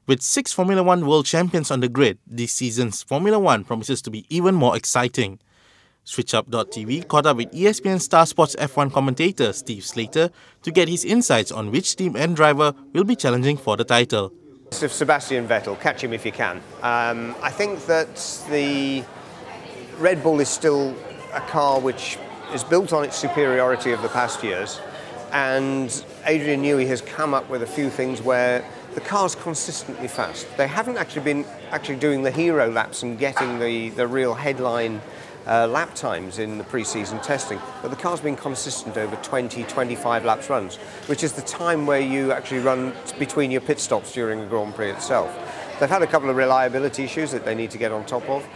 With 6 Formula One world champions on the grid, this season's Formula One promises to be even more exciting. SwitchUp.tv caught up with ESPN Starsports F1 commentator Steve Slater to get his insights on which team and driver will be challenging for the title. Sebastian Vettel, catch him if you can. I think that the Red Bull is still a car which is built on its superiority of the past years, and Adrian Newey has come up with a few things where the car's consistently fast. They haven't actually been doing the hero laps and getting the real headline lap times in the pre-season testing, but the car's been consistent over 20-25 laps runs, which is the time where you actually run between your pit stops during the Grand Prix itself. They've had a couple of reliability issues that they need to get on top of.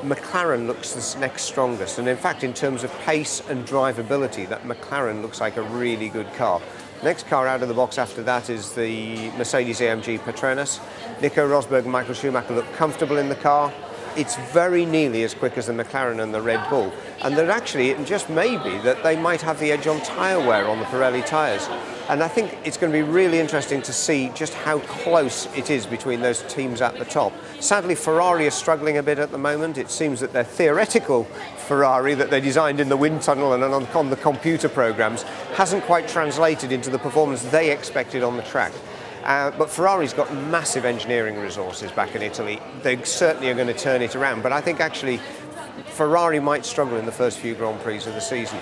McLaren looks the next strongest, and in fact in terms of pace and drivability, that McLaren looks like a really good car. Next car out of the box after that is the Mercedes-AMG Petronas. Nico Rosberg and Michael Schumacher look comfortable in the car. It's very nearly as quick as the McLaren and the Red Bull, and that actually it just may be that they might have the edge on tyre wear on the Pirelli tyres. And I think it's going to be really interesting to see just how close it is between those teams at the top. Sadly, Ferrari is struggling a bit at the moment. It seems that their theoretical Ferrari that they designed in the wind tunnel and on the computer programs hasn't quite translated into the performance they expected on the track. But Ferrari's got massive engineering resources back in Italy. They certainly are going to turn it around. But I think actually Ferrari might struggle in the first few Grand Prix of the season.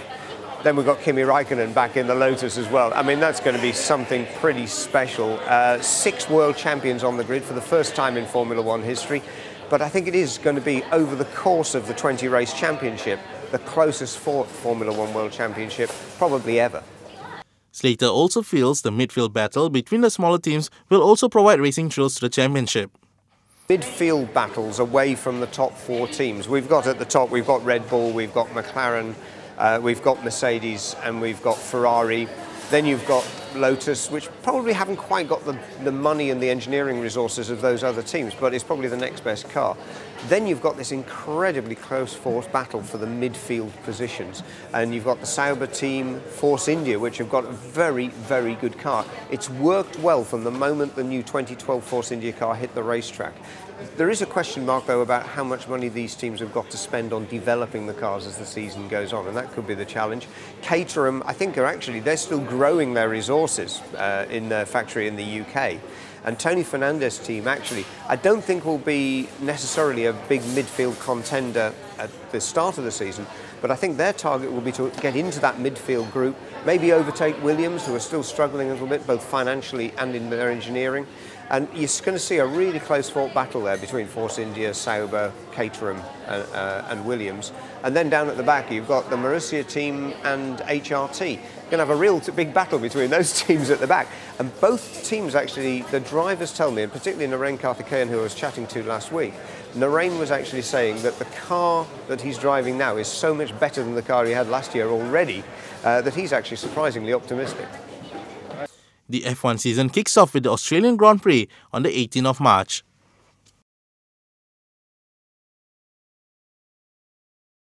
Then we've got Kimi Raikkonen back in the Lotus as well. I mean, that's going to be something pretty special. 6 world champions on the grid for the first time in Formula One history. But I think it is going to be, over the course of the 20-race championship, the closest fought Formula One world championship probably ever. Slater also feels the midfield battle between the smaller teams will also provide racing thrills to the championship. Midfield battles away from the top 4 teams. We've got at the top, we've got Red Bull, we've got McLaren, we've got Mercedes, and we've got Ferrari. Then you've got Lotus, which probably haven't quite got the money and the engineering resources of those other teams, but it's probably the next best car. Then you've got this incredibly close-fought battle for the midfield positions. And you've got the Sauber team, Force India, which have got a very, very good car. It's worked well from the moment the new 2012 Force India car hit the racetrack. There is a question mark, though, about how much money these teams have got to spend on developing the cars as the season goes on, and that could be the challenge. Caterham, I think, they're still growing their resources in their factory in the UK. And Tony Fernandez's team, actually, I don't think will be necessarily a big midfield contender at the start of the season, but I think their target will be to get into that midfield group, maybe overtake Williams, who are still struggling a little bit, both financially and in their engineering. And you're going to see a really close-fought battle there between Force India, Sauber, Caterham and Williams. And then down at the back, you've got the Marussia team and HRT. You're going to have a real big battle between those teams at the back. And both teams, actually, the drivers tell me, and particularly Narain Karthikeyan, who I was chatting to last week, Narain was actually saying that the car that he's driving now is so much better than the car he had last year already, that he's actually surprisingly optimistic. The F1 season kicks off with the Australian Grand Prix on the 18th of March.